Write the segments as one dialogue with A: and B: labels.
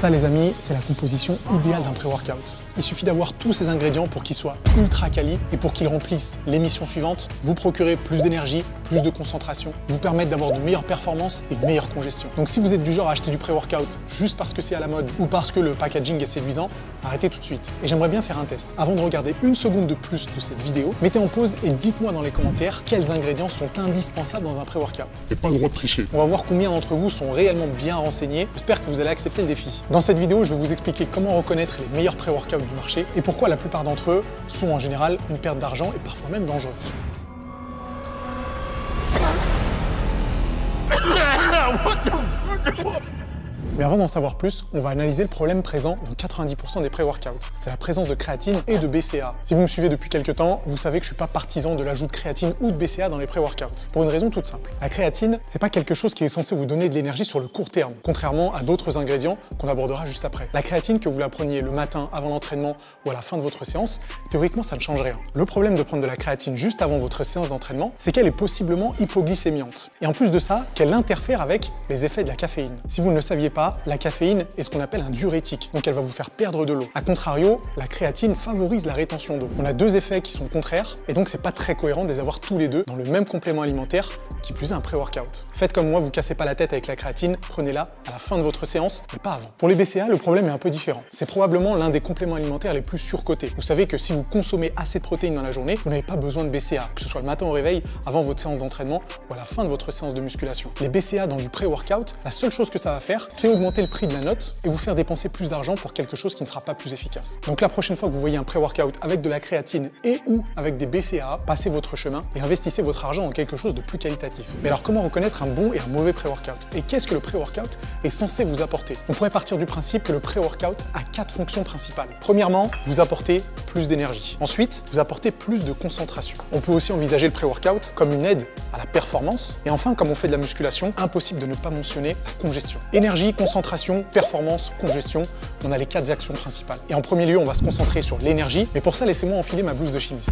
A: Ça les amis, c'est la composition idéale d'un pré-workout. Il suffit d'avoir tous ces ingrédients pour qu'ils soient ultra quali et pour qu'ils remplissent les missions suivantes, vous procurer plus d'énergie, plus de concentration, vous permettre d'avoir de meilleures performances et une meilleure congestion. Donc si vous êtes du genre à acheter du pré-workout juste parce que c'est à la mode ou parce que le packaging est séduisant, arrêtez tout de suite. Et j'aimerais bien faire un test. Avant de regarder une seconde de plus de cette vidéo, mettez en pause et dites-moi dans les commentaires quels ingrédients sont indispensables dans un pré-workout.
B: Et pas le droit de tricher.
A: On va voir combien d'entre vous sont réellement bien renseignés. J'espère que vous allez accepter le défi. Dans cette vidéo, je vais vous expliquer comment reconnaître les meilleurs pré-workouts du marché et pourquoi la plupart d'entre eux sont en général une perte d'argent et parfois même dangereux. Mais avant d'en savoir plus, on va analyser le problème présent dans 90% des pré-workouts. C'est la présence de créatine et de BCAA. Si vous me suivez depuis quelques temps, vous savez que je suis pas partisan de l'ajout de créatine ou de BCAA dans les pré-workouts. Pour une raison toute simple. La créatine, c'est pas quelque chose qui est censé vous donner de l'énergie sur le court terme, contrairement à d'autres ingrédients qu'on abordera juste après. La créatine, que vous la preniez le matin avant l'entraînement ou à la fin de votre séance, théoriquement ça ne change rien. Le problème de prendre de la créatine juste avant votre séance d'entraînement, c'est qu'elle est possiblement hypoglycémiante. Et en plus de ça, qu'elle interfère avec les effets de la caféine. Si vous ne le saviez pas, la caféine est ce qu'on appelle un diurétique, donc elle va vous faire perdre de l'eau. A contrario, la créatine favorise la rétention d'eau. On a deux effets qui sont contraires, et donc c'est pas très cohérent de les avoir tous les deux dans le même complément alimentaire, qui plus est un pré-workout. Faites comme moi, vous cassez pas la tête avec la créatine, prenez-la à la fin de votre séance, mais pas avant. Pour les BCAA, le problème est un peu différent. C'est probablement l'un des compléments alimentaires les plus surcotés. Vous savez que si vous consommez assez de protéines dans la journée, vous n'avez pas besoin de BCAA, que ce soit le matin au réveil, avant votre séance d'entraînement, ou à la fin de votre séance de musculation. Les BCAA dans du pré-workout, la seule chose que ça va faire, c'est augmenter le prix de la note et vous faire dépenser plus d'argent pour quelque chose qui ne sera pas plus efficace. Donc la prochaine fois que vous voyez un pré-workout avec de la créatine et ou avec des BCAA, passez votre chemin et investissez votre argent dans quelque chose de plus qualitatif. Mais alors comment reconnaître un bon et un mauvais pré-workout? Et qu'est-ce que le pré-workout est censé vous apporter? On pourrait partir du principe que le pré-workout a 4 fonctions principales. Premièrement, vous apportez plus d'énergie. Ensuite, vous apportez plus de concentration. On peut aussi envisager le pré-workout comme une aide à la performance. Et enfin, comme on fait de la musculation, impossible de ne pas mentionner la congestion. Énergie, concentration, performance, congestion, on a les 4 actions principales. Et en premier lieu, on va se concentrer sur l'énergie, mais pour ça, laissez-moi enfiler ma blouse de chimiste.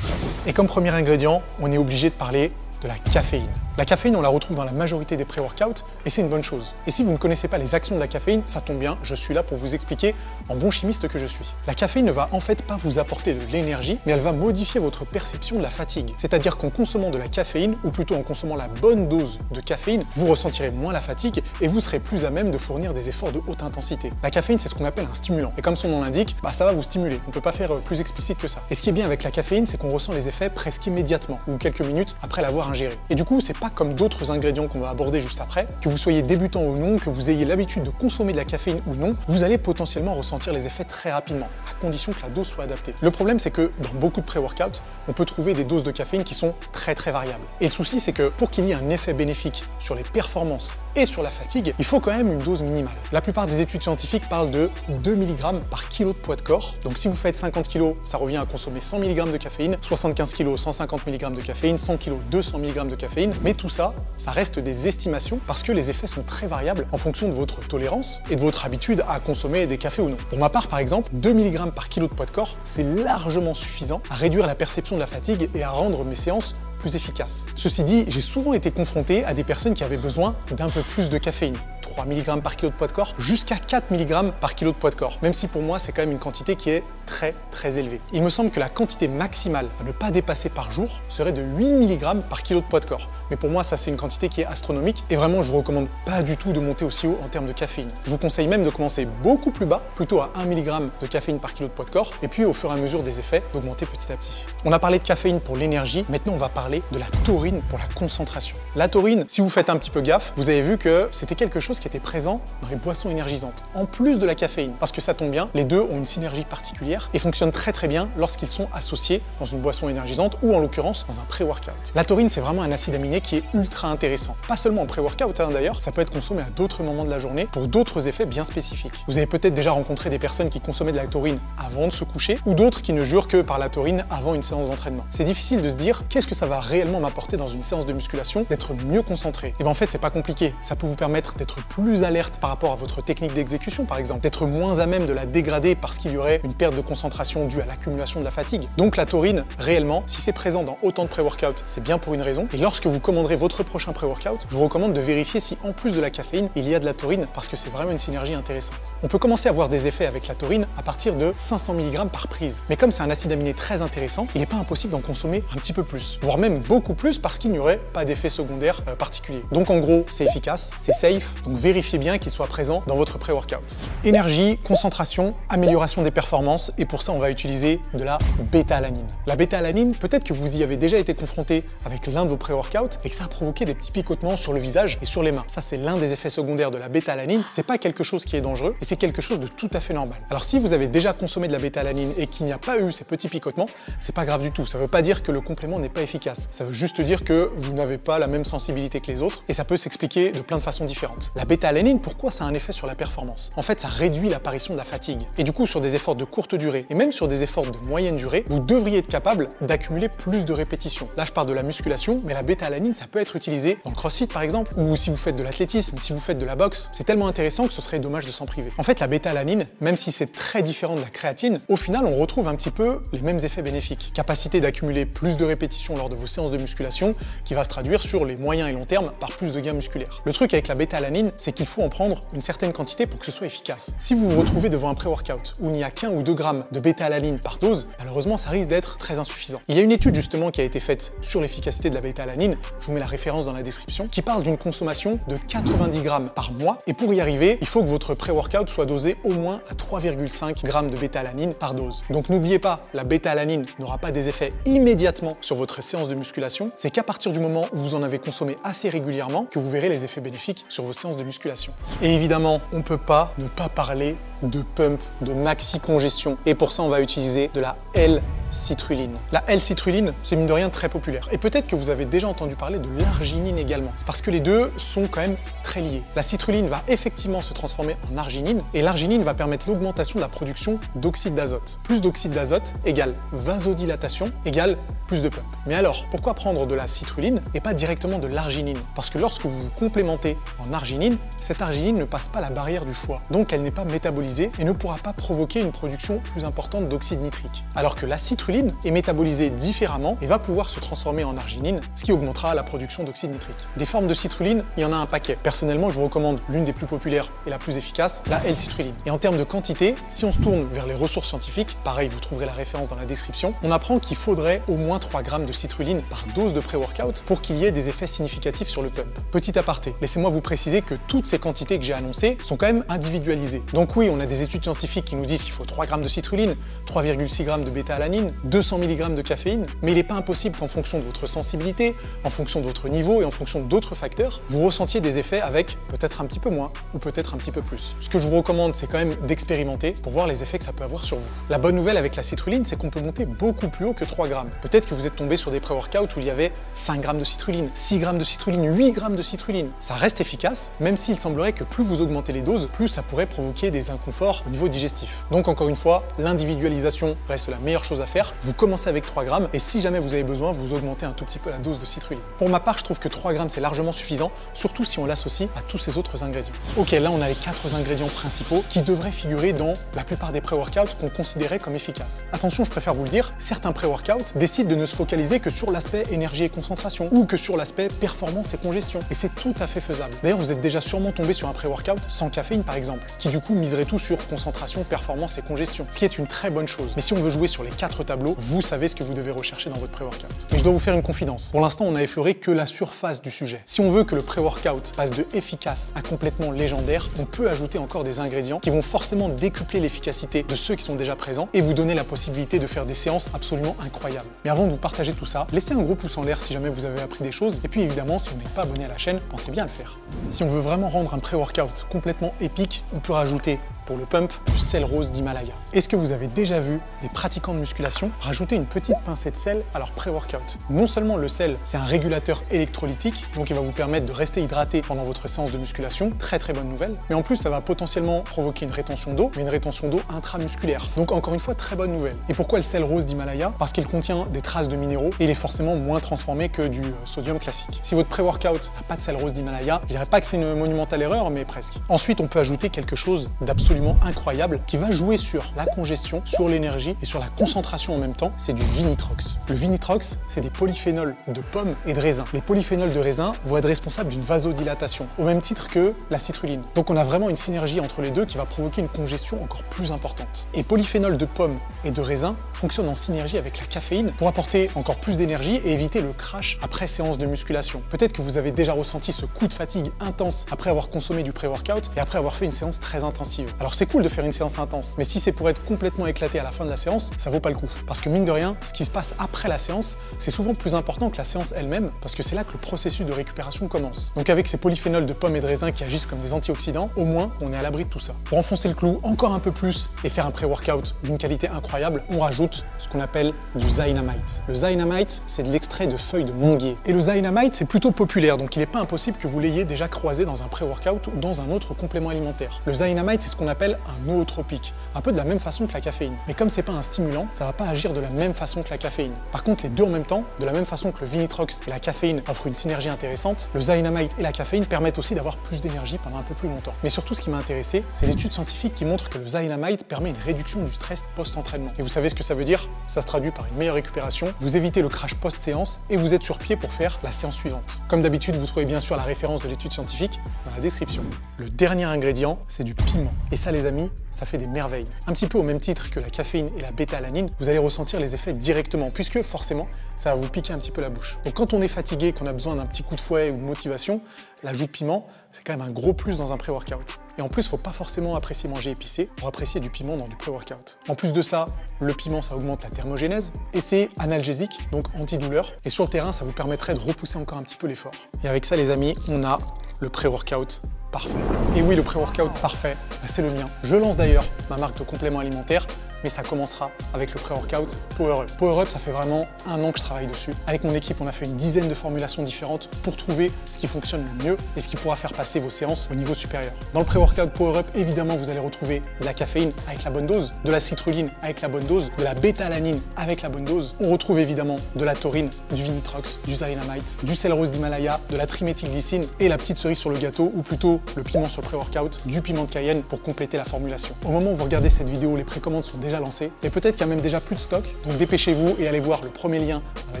A: Et comme premier ingrédient, on est obligé de parler de la caféine. La caféine, on la retrouve dans la majorité des pré-workouts et c'est une bonne chose. Et si vous ne connaissez pas les actions de la caféine, ça tombe bien, je suis là pour vous expliquer en bon chimiste que je suis. La caféine ne va en fait pas vous apporter de l'énergie, mais elle va modifier votre perception de la fatigue. C'est-à-dire qu'en consommant de la caféine, ou plutôt en consommant la bonne dose de caféine, vous ressentirez moins la fatigue et vous serez plus à même de fournir des efforts de haute intensité. La caféine, c'est ce qu'on appelle un stimulant. Et comme son nom l'indique, ça va vous stimuler. On ne peut pas faire plus explicite que ça. Et ce qui est bien avec la caféine, c'est qu'on ressent les effets presque immédiatement, ou quelques minutes après l'avoir ingéré. Et du coup, c'est pas comme d'autres ingrédients qu'on va aborder juste après, que vous soyez débutant ou non, que vous ayez l'habitude de consommer de la caféine ou non, vous allez potentiellement ressentir les effets très rapidement, à condition que la dose soit adaptée. Le problème, c'est que dans beaucoup de pré-workouts, on peut trouver des doses de caféine qui sont très variables. Et le souci, c'est que pour qu'il y ait un effet bénéfique sur les performances et sur la fatigue, il faut quand même une dose minimale. La plupart des études scientifiques parlent de 2 mg par kilo de poids de corps. Donc si vous faites 50 kg, ça revient à consommer 100 mg de caféine, 75 kg, 150 mg de caféine, 100 kg, 200 mg de caféine. Mais tout ça reste des estimations parce que les effets sont très variables en fonction de votre tolérance et de votre habitude à consommer des cafés ou non. Pour ma part, par exemple, 2 mg par kilo de poids de corps, c'est largement suffisant à réduire la perception de la fatigue et à rendre mes séances plus efficaces. Ceci dit, j'ai souvent été confronté à des personnes qui avaient besoin d'un peu plus de caféine. 3 mg par kilo de poids de corps, jusqu'à 4 mg par kilo de poids de corps, même si pour moi c'est quand même une quantité qui est très élevée. Il me semble que la quantité maximale à ne pas dépasser par jour serait de 8 mg par kilo de poids de corps. Mais pour moi ça c'est une quantité qui est astronomique et vraiment je vous recommande pas du tout de monter aussi haut en termes de caféine. Je vous conseille même de commencer beaucoup plus bas, plutôt à 1 mg de caféine par kilo de poids de corps, et puis au fur et à mesure des effets, d'augmenter petit à petit. On a parlé de caféine pour l'énergie, maintenant on va parler de la taurine pour la concentration. La taurine, si vous faites un petit peu gaffe, vous avez vu que c'était quelque chose qui était présent dans les boissons énergisantes, en plus de la caféine, parce que ça tombe bien, les deux ont une synergie particulière et fonctionnent très bien lorsqu'ils sont associés dans une boisson énergisante ou en l'occurrence dans un pré-workout. La taurine, c'est vraiment un acide aminé qui est ultra intéressant. Pas seulement en pré-workout d'ailleurs, ça peut être consommé à d'autres moments de la journée pour d'autres effets bien spécifiques. Vous avez peut-être déjà rencontré des personnes qui consommaient de la taurine avant de se coucher ou d'autres qui ne jurent que par la taurine avant une séance d'entraînement. C'est difficile de se dire qu'est-ce que ça va va réellement m'apporter dans une séance de musculation d'être mieux concentré? Et bien en fait, c'est pas compliqué. Ça peut vous permettre d'être plus alerte par rapport à votre technique d'exécution, par exemple, d'être moins à même de la dégrader parce qu'il y aurait une perte de concentration due à l'accumulation de la fatigue. Donc la taurine, réellement, si c'est présent dans autant de pré-workout, c'est bien pour une raison. Et lorsque vous commanderez votre prochain pré-workout, je vous recommande de vérifier si en plus de la caféine, il y a de la taurine parce que c'est vraiment une synergie intéressante. On peut commencer à avoir des effets avec la taurine à partir de 500 mg par prise. Mais comme c'est un acide aminé très intéressant, il n'est pas impossible d'en consommer un petit peu plus, voire même beaucoup plus parce qu'il n'y aurait pas d'effet secondaire particulier. Donc en gros, c'est efficace, c'est safe, donc vérifiez bien qu'il soit présent dans votre pré-workout. Énergie, concentration, amélioration des performances, et pour ça on va utiliser de la bêta-alanine. La bêta-alanine, peut-être que vous y avez déjà été confronté avec l'un de vos pré-workouts et que ça a provoqué des petits picotements sur le visage et sur les mains. Ça, c'est l'un des effets secondaires de la bêta-alanine. C'est pas quelque chose qui est dangereux et c'est quelque chose de tout à fait normal. Alors si vous avez déjà consommé de la bêta-alanine et qu'il n'y a pas eu ces petits picotements, c'est pas grave du tout. Ça veut pas dire que le complément n'est pas efficace. Ça veut juste dire que vous n'avez pas la même sensibilité que les autres et ça peut s'expliquer de plein de façons différentes. La bêta-alanine, pourquoi ça a un effet sur la performance? En fait, ça réduit l'apparition de la fatigue. Et du coup, sur des efforts de courte durée et même sur des efforts de moyenne durée, vous devriez être capable d'accumuler plus de répétitions. Là, je parle de la musculation, mais la bêta-alanine, ça peut être utilisé dans le crossfit par exemple, ou si vous faites de l'athlétisme, si vous faites de la boxe. C'est tellement intéressant que ce serait dommage de s'en priver. En fait, la bêta-alanine, même si c'est très différent de la créatine, au final, on retrouve un petit peu les mêmes effets bénéfiques. Capacité d'accumuler plus de répétitions lors de vos séances de musculation, qui va se traduire sur les moyens et long terme par plus de gains musculaires. Le truc avec la bêta-alanine, c'est qu'il faut en prendre une certaine quantité pour que ce soit efficace. Si vous vous retrouvez devant un pré-workout où il n'y a qu'1 ou 2 grammes de bêta-alanine par dose, malheureusement, ça risque d'être très insuffisant. Il y a une étude justement qui a été faite sur l'efficacité de la bêta-alanine, je vous mets la référence dans la description, qui parle d'une consommation de 90 grammes par mois, et pour y arriver, il faut que votre pré-workout soit dosé au moins à 3,5 grammes de bêta-alanine par dose. Donc n'oubliez pas, la bêta-alanine n'aura pas des effets immédiatement sur votre séance de musculation, c'est qu'à partir du moment où vous en avez consommé assez régulièrement que vous verrez les effets bénéfiques sur vos séances de musculation. Et évidemment, on ne peut pas ne pas parler de pump, de maxi-congestion. Et pour ça, on va utiliser de la L-citrulline. La L-citrulline, c'est mine de rien très populaire. Et peut-être que vous avez déjà entendu parler de l'arginine également. C'est parce que les deux sont quand même très liés. La citrulline va effectivement se transformer en arginine et l'arginine va permettre l'augmentation de la production d'oxyde d'azote. Plus d'oxyde d'azote égale vasodilatation égale plus de pump. Mais alors, pourquoi prendre de la citrulline et pas directement de l'arginine? Parce que lorsque vous vous complémentez en arginine, cette arginine ne passe pas la barrière du foie. Donc elle n'est pas métabolisée et ne pourra pas provoquer une production plus importante d'oxyde nitrique. Alors que la citrulline est métabolisée différemment et va pouvoir se transformer en arginine, ce qui augmentera la production d'oxyde nitrique. Des formes de citrulline, il y en a un paquet. Personnellement, je vous recommande l'une des plus populaires et la plus efficace, la L-citrulline. Et en termes de quantité, si on se tourne vers les ressources scientifiques, pareil, vous trouverez la référence dans la description, on apprend qu'il faudrait au moins 3 grammes de citrulline par dose de pré-workout pour qu'il y ait des effets significatifs sur le pump. Petit aparté, laissez-moi vous préciser que toutes ces quantités que j'ai annoncées sont quand même individualisées. Donc oui, on a des études scientifiques qui nous disent qu'il faut 3 grammes de citrulline, 3,6 grammes de bêta-alanine, 200 mg de caféine, mais il n'est pas impossible qu'en fonction de votre sensibilité, en fonction de votre niveau et en fonction d'autres facteurs, vous ressentiez des effets avec peut-être un petit peu moins ou peut-être un petit peu plus. Ce que je vous recommande, c'est quand même d'expérimenter pour voir les effets que ça peut avoir sur vous. La bonne nouvelle avec la citrulline, c'est qu'on peut monter beaucoup plus haut que 3 grammes. Peut-être que vous êtes tombé sur des pré-workouts où il y avait 5 grammes de citrulline, 6 grammes de citrulline, 8 grammes de citrulline. Ça reste efficace, même s'il semblerait que plus vous augmentez les doses, plus ça pourrait provoquer des inconforts au niveau digestif. Donc encore une fois, l'individualisation reste la meilleure chose à faire. Vous commencez avec 3 grammes et si jamais vous avez besoin, vous augmentez un tout petit peu la dose de citrulline. Pour ma part, je trouve que 3 grammes c'est largement suffisant, surtout si on l'associe à tous ces autres ingrédients. Ok, là on a les 4 ingrédients principaux qui devraient figurer dans la plupart des pré-workouts qu'on considérait comme efficaces. Attention, je préfère vous le dire, certains pré-workouts décident de ne se focaliser que sur l'aspect énergie et concentration ou que sur l'aspect performance et congestion. Et c'est tout à fait faisable. D'ailleurs, vous êtes déjà sûrement tombé sur un pré-workout sans caféine par exemple, qui du coup miserait tout sur concentration, performance et congestion, ce qui est une très bonne chose. Mais si on veut jouer sur les 4 tableaux, vous savez ce que vous devez rechercher dans votre pré-workout. Mais je dois vous faire une confidence. Pour l'instant, on a effleuré que la surface du sujet. Si on veut que le pré-workout passe de efficace à complètement légendaire, on peut ajouter encore des ingrédients qui vont forcément décupler l'efficacité de ceux qui sont déjà présents et vous donner la possibilité de faire des séances absolument incroyables. Mais avant de vous partager tout ça, laissez un gros pouce en l'air si jamais vous avez appris des choses et puis évidemment, si vous n'êtes pas abonné à la chaîne, pensez bien à le faire. Si on veut vraiment rendre un pré-workout complètement épique, on peut rajouter pour le pump du sel rose d'Himalaya. Est-ce que vous avez déjà vu des pratiquants de musculation rajouter une petite pincée de sel à leur pré-workout? Non seulement le sel, c'est un régulateur électrolytique, donc il va vous permettre de rester hydraté pendant votre séance de musculation, très bonne nouvelle, mais en plus ça va potentiellement provoquer une rétention d'eau, mais une rétention d'eau intramusculaire. Donc encore une fois, très bonne nouvelle. Et pourquoi le sel rose d'Himalaya? Parce qu'il contient des traces de minéraux et il est forcément moins transformé que du sodium classique. Si votre pré-workout n'a pas de sel rose d'Himalaya, je dirais pas que c'est une monumentale erreur, mais presque. Ensuite, on peut ajouter quelque chose d'absolument incroyable qui va jouer sur la congestion, sur l'énergie et sur la concentration en même temps, c'est du Vinitrox. Le Vinitrox, c'est des polyphénols de pommes et de raisin. Les polyphénols de raisin vont être responsables d'une vasodilatation, au même titre que la citrulline. Donc on a vraiment une synergie entre les deux qui va provoquer une congestion encore plus importante. Et polyphénols de pommes et de raisin fonctionnent en synergie avec la caféine pour apporter encore plus d'énergie et éviter le crash après séance de musculation. Peut-être que vous avez déjà ressenti ce coup de fatigue intense après avoir consommé du pré-workout et après avoir fait une séance très intensive. Alors c'est cool de faire une séance intense, mais si c'est pour être complètement éclaté à la fin de la séance, ça vaut pas le coup. Parce que mine de rien, ce qui se passe après la séance, c'est souvent plus important que la séance elle-même, parce que c'est là que le processus de récupération commence. Donc avec ces polyphénols de pommes et de raisin qui agissent comme des antioxydants, au moins on est à l'abri de tout ça. Pour enfoncer le clou encore un peu plus et faire un pré-workout d'une qualité incroyable, on rajoute ce qu'on appelle du Zynamite. Le Zynamite, c'est de l'extrait de feuilles de manguier. Et le Zynamite, c'est plutôt populaire, donc il n'est pas impossible que vous l'ayez déjà croisé dans un pré-workout ou dans un autre complément alimentaire. Le Zynamite, c'est ce qu'on appelle un nootropique, un peu de la même façon que la caféine. Mais comme c'est pas un stimulant, ça va pas agir de la même façon que la caféine. Par contre, les deux en même temps, de la même façon que le Vinitrox et la caféine offrent une synergie intéressante, le Zynamite et la caféine permettent aussi d'avoir plus d'énergie pendant un peu plus longtemps. Mais surtout, ce qui m'a intéressé, c'est l'étude scientifique qui montre que le Zynamite permet une réduction du stress post-entraînement. Et vous savez ce que ça veut dire? Ça se traduit par une meilleure récupération, vous évitez le crash post-séance et vous êtes sur pied pour faire la séance suivante. Comme d'habitude, vous trouvez bien sûr la référence de l'étude scientifique dans la description. Le dernier ingrédient, c'est du piment. Et ça, les amis, ça fait des merveilles. Un petit peu au même titre que la caféine et la bêta-alanine, vous allez ressentir les effets directement, puisque forcément, ça va vous piquer un petit peu la bouche. Donc quand on est fatigué, qu'on a besoin d'un petit coup de fouet ou de motivation, l'ajout de piment, c'est quand même un gros plus dans un pré-workout. Et en plus, il ne faut pas forcément apprécier manger épicé pour apprécier du piment dans du pré-workout. En plus de ça, le piment, ça augmente la thermogénèse et c'est analgésique, donc antidouleur. Et sur le terrain, ça vous permettrait de repousser encore un petit peu l'effort. Et avec ça, les amis, on a le pré-workout parfait. Et oui, le pré-workout parfait, c'est le mien. Je lance d'ailleurs ma marque de compléments alimentaires, mais ça commencera avec le pré-workout Power Up. Power Up, ça fait vraiment 1 an que je travaille dessus. Avec mon équipe, on a fait une dizaine de formulations différentes pour trouver ce qui fonctionne le mieux et ce qui pourra faire passer vos séances au niveau supérieur. Dans le pré-workout Power Up, évidemment, vous allez retrouver de la caféine avec la bonne dose, de la citrulline avec la bonne dose, de la bêta-alanine avec la bonne dose. On retrouve évidemment de la taurine, du Vinitrox, du Zynamite, du sel rose d'Himalaya, de la triméthylglycine et la petite cerise sur le gâteau, ou plutôt le piment sur le pré-workout, du piment de Cayenne pour compléter la formulation. Au moment où vous regardez cette vidéo, les précommandes sont déjà lancé et peut-être qu'il y a même déjà plus de stock, donc dépêchez-vous et allez voir le premier lien dans la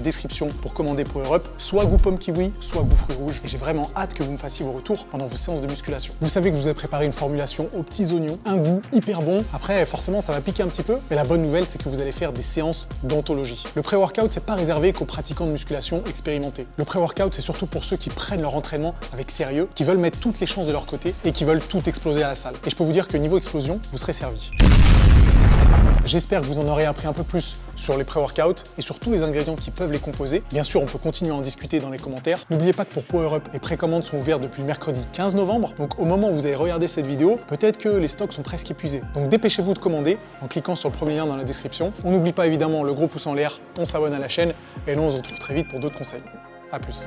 A: description pour commander Power Up, soit goût pomme kiwi, soit goût fruits rouges. Et j'ai vraiment hâte que vous me fassiez vos retours pendant vos séances de musculation. Vous savez que je vous ai préparé une formulation aux petits oignons, un goût hyper bon. Après, forcément, ça va piquer un petit peu, mais la bonne nouvelle, c'est que vous allez faire des séances d'anthologie. Le pré-workout, c'est pas réservé qu'aux pratiquants de musculation expérimentés. Le pré-workout, c'est surtout pour ceux qui prennent leur entraînement avec sérieux, qui veulent mettre toutes les chances de leur côté et qui veulent tout exploser à la salle. Et je peux vous dire que niveau explosion, vous serez servi. J'espère que vous en aurez appris un peu plus sur les pré-workouts et sur tous les ingrédients qui peuvent les composer. Bien sûr, on peut continuer à en discuter dans les commentaires. N'oubliez pas que pour Power Up, les précommandes sont ouvertes depuis le mercredi 15 novembre. Donc au moment où vous allez regarder cette vidéo, peut-être que les stocks sont presque épuisés. Donc dépêchez-vous de commander en cliquant sur le premier lien dans la description. On n'oublie pas évidemment le gros pouce en l'air, on s'abonne à la chaîne et nous on se retrouve très vite pour d'autres conseils. A plus.